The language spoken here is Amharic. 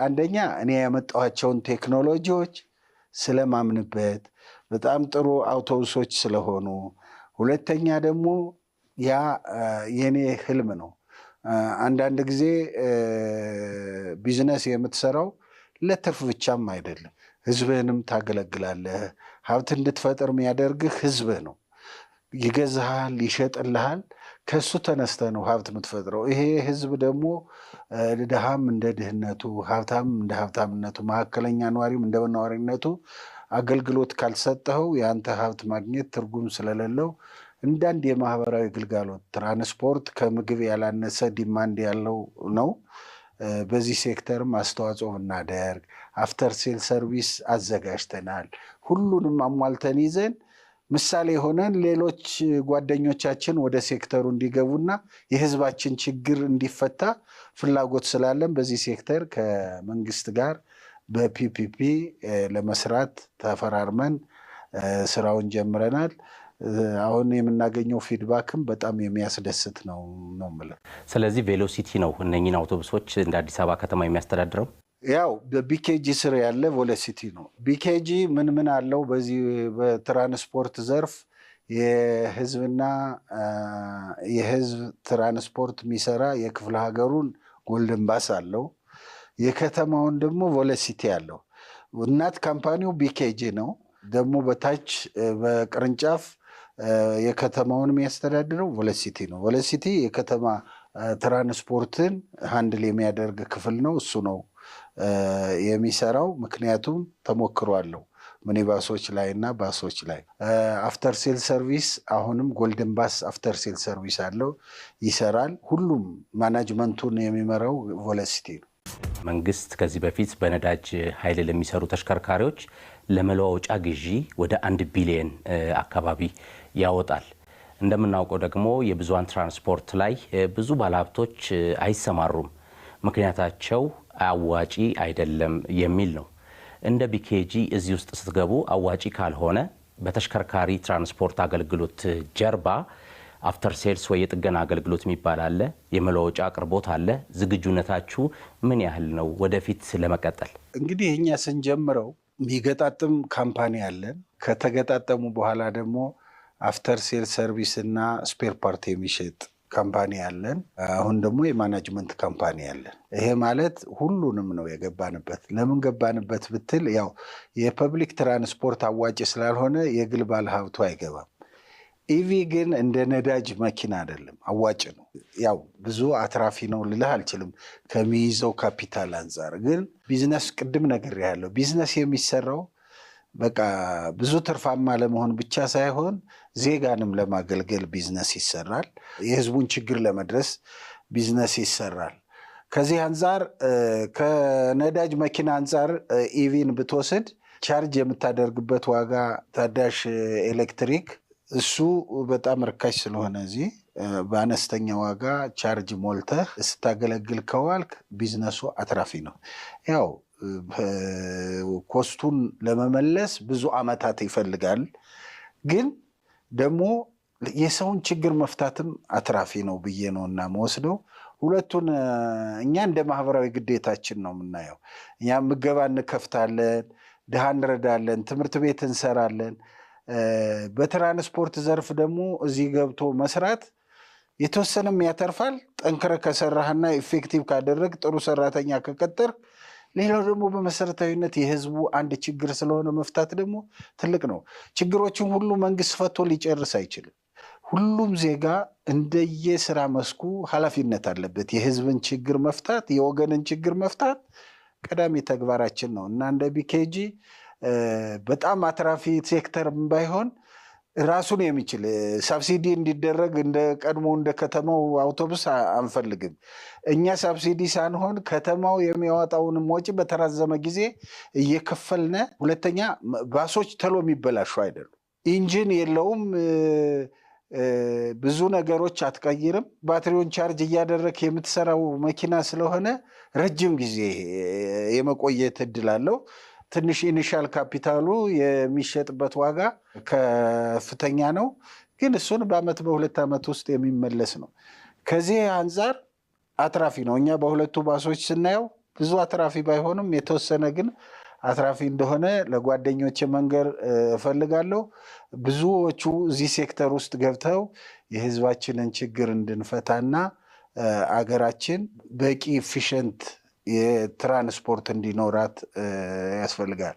አንደኛ እኔ ያመጣኋቸውን ቴክኖሎጂዎች ስለማምንበት በጣም ጥሩ አውቶቡሶች ስለሆኑ፣ ሁለተኛ ደግሞ ያ የኔ ህልም ነው። አንዳንድ ጊዜ ቢዝነስ የምትሰራው ለትርፍ ብቻም አይደለም፣ ህዝብህንም ታገለግላለህ። ሀብት እንድትፈጥር የሚያደርግህ ህዝብህ ነው። ይገዛሃል፣ ይሸጥልሃል። ከሱ ተነስተህ ነው ሀብት የምትፈጥረው። ይሄ ህዝብ ደግሞ ድሃም እንደ ድህነቱ፣ ሀብታም እንደ ሀብታምነቱ፣ መካከለኛ ነዋሪም እንደ ነዋሪነቱ አገልግሎት ካልሰጠኸው የአንተ ሀብት ማግኘት ትርጉም ስለሌለው እንዳንድ የማህበራዊ ግልጋሎት ትራንስፖርት ከምግብ ያላነሰ ዲማንድ ያለው ነው። በዚህ ሴክተርም አስተዋጽኦ ብናደርግ አፍተር ሴል ሰርቪስ አዘጋጅተናል። ሁሉንም አሟልተን ይዘን ምሳሌ ሆነን ሌሎች ጓደኞቻችን ወደ ሴክተሩ እንዲገቡና የህዝባችን ችግር እንዲፈታ ፍላጎት ስላለን በዚህ ሴክተር ከመንግስት ጋር በፒፒፒ ለመስራት ተፈራርመን ስራውን ጀምረናል። አሁን የምናገኘው ፊድባክም በጣም የሚያስደስት ነው የምለው። ስለዚህ ቬሎሲቲ ነው እነኚህን አውቶቡሶች እንደ አዲስ አበባ ከተማ የሚያስተዳድረው? ያው በቢኬጂ ስር ያለ ቬሎሲቲ ነው። ቢኬጂ ምን አለው? በዚህ በትራንስፖርት ዘርፍ የህዝብና የህዝብ ትራንስፖርት የሚሰራ የክፍለ ሀገሩን ጎልደን ባስ አለው። የከተማውን ደግሞ ቬሎሲቲ አለው። እናት ካምፓኒው ቢኬጂ ነው። ደግሞ በታች በቅርንጫፍ የከተማውን የሚያስተዳድረው ቬሎሲቲ ነው። ቬሎሲቲ የከተማ ትራንስፖርትን ሃንድል የሚያደርግ ክፍል ነው። እሱ ነው የሚሰራው። ምክንያቱም ተሞክሮ አለው ሚኒባሶች ላይ እና ባሶች ላይ። አፍተር ሴል ሰርቪስ አሁንም ጎልደን ባስ አፍተር ሴል ሰርቪስ አለው፣ ይሰራል። ሁሉም ማናጅመንቱን የሚመራው ቬሎሲቲ ነው። መንግስት ከዚህ በፊት በነዳጅ ኃይል ለሚሰሩ ተሽከርካሪዎች ለመለዋወጫ ግዢ ወደ 1 ቢሊዮን አካባቢ ያወጣል። እንደምናውቀው ደግሞ የብዙሃን ትራንስፖርት ላይ ብዙ ባለሀብቶች አይሰማሩም። ምክንያታቸው አዋጪ አይደለም የሚል ነው። እንደ ቢኬጂ እዚህ ውስጥ ስትገቡ አዋጪ ካልሆነ በተሽከርካሪ ትራንስፖርት አገልግሎት ጀርባ አፍተር ሴልስ ወይ የጥገና አገልግሎት የሚባል አለ፣ የመለዋወጫ አቅርቦት አለ። ዝግጁነታችሁ ምን ያህል ነው ወደፊት ለመቀጠል? እንግዲህ እኛ ስንጀምረው የሚገጣጥም ካምፓኒ አለን። ከተገጣጠሙ በኋላ ደግሞ አፍተር ሴል ሰርቪስ እና ስፔር ፓርት የሚሸጥ ካምፓኒ አለን። አሁን ደግሞ የማናጅመንት ካምፓኒ አለን። ይሄ ማለት ሁሉንም ነው የገባንበት። ለምን ገባንበት ብትል ያው የፐብሊክ ትራንስፖርት አዋጭ ስላልሆነ የግል ባለሀብቱ አይገባም። ኢቪ ግን እንደ ነዳጅ መኪና አይደለም፣ አዋጭ ነው። ያው ብዙ አትራፊ ነው ልልህ አልችልም ከሚይዘው ካፒታል አንጻር። ግን ቢዝነስ ቅድም ነግሬሃለሁ። ቢዝነስ የሚሰራው በቃ ብዙ ትርፋማ ለመሆን ብቻ ሳይሆን ዜጋንም ለማገልገል ቢዝነስ ይሰራል። የህዝቡን ችግር ለመድረስ ቢዝነስ ይሰራል። ከዚህ አንጻር ከነዳጅ መኪና አንጻር ኢቪን ብትወስድ ቻርጅ የምታደርግበት ዋጋ ታዳሽ ኤሌክትሪክ እሱ በጣም ርካሽ ስለሆነ እዚህ በአነስተኛ ዋጋ ቻርጅ ሞልተህ ስታገለግል ከዋልክ ቢዝነሱ አትራፊ ነው። ያው ኮስቱን ለመመለስ ብዙ አመታት ይፈልጋል። ግን ደግሞ የሰውን ችግር መፍታትም አትራፊ ነው ብዬ ነው እና መወስደው። ሁለቱን እኛ እንደ ማህበራዊ ግዴታችን ነው የምናየው። እኛ ምገባ እንከፍታለን፣ ድሃ እንረዳለን፣ ትምህርት ቤት እንሰራለን። በትራንስፖርት ዘርፍ ደግሞ እዚህ ገብቶ መስራት የተወሰነም ያተርፋል። ጠንክረ ከሰራህና ኢፌክቲቭ ካደረግ ጥሩ ሰራተኛ ከቀጠር፣ ሌላው ደግሞ በመሰረታዊነት የህዝቡ አንድ ችግር ስለሆነ መፍታት ደግሞ ትልቅ ነው። ችግሮችን ሁሉ መንግስት ፈቶ ሊጨርስ አይችልም። ሁሉም ዜጋ እንደየስራ መስኩ ኃላፊነት አለበት። የህዝብን ችግር መፍታት፣ የወገንን ችግር መፍታት ቀዳሚ ተግባራችን ነው እና እንደ ቢኬጂ በጣም አትራፊ ሴክተር ባይሆን ራሱን የሚችል ሳብሲዲ እንዲደረግ እንደ ቀድሞ እንደ ከተማው አውቶቡስ አንፈልግም። እኛ ሳብሲዲ ሳንሆን ከተማው የሚያወጣውንም ወጪ በተራዘመ ጊዜ እየከፈልነ። ሁለተኛ ባሶች ተሎ የሚበላሹ አይደሉም። ኢንጂን የለውም፣ ብዙ ነገሮች አትቀይርም። ባትሪውን ቻርጅ እያደረግ የምትሰራው መኪና ስለሆነ ረጅም ጊዜ የመቆየት እድል አለው። ትንሽ ኢኒሻል ካፒታሉ የሚሸጥበት ዋጋ ከፍተኛ ነው፣ ግን እሱን በአመት በሁለት ዓመት ውስጥ የሚመለስ ነው። ከዚህ አንጻር አትራፊ ነው። እኛ በሁለቱ ባሶች ስናየው ብዙ አትራፊ ባይሆንም የተወሰነ ግን አትራፊ እንደሆነ ለጓደኞቼ መንገር እፈልጋለሁ። ብዙዎቹ እዚህ ሴክተር ውስጥ ገብተው የህዝባችንን ችግር እንድንፈታና አገራችን በቂ ኤፊሽንት የትራንስፖርት እንዲኖራት ያስፈልጋል።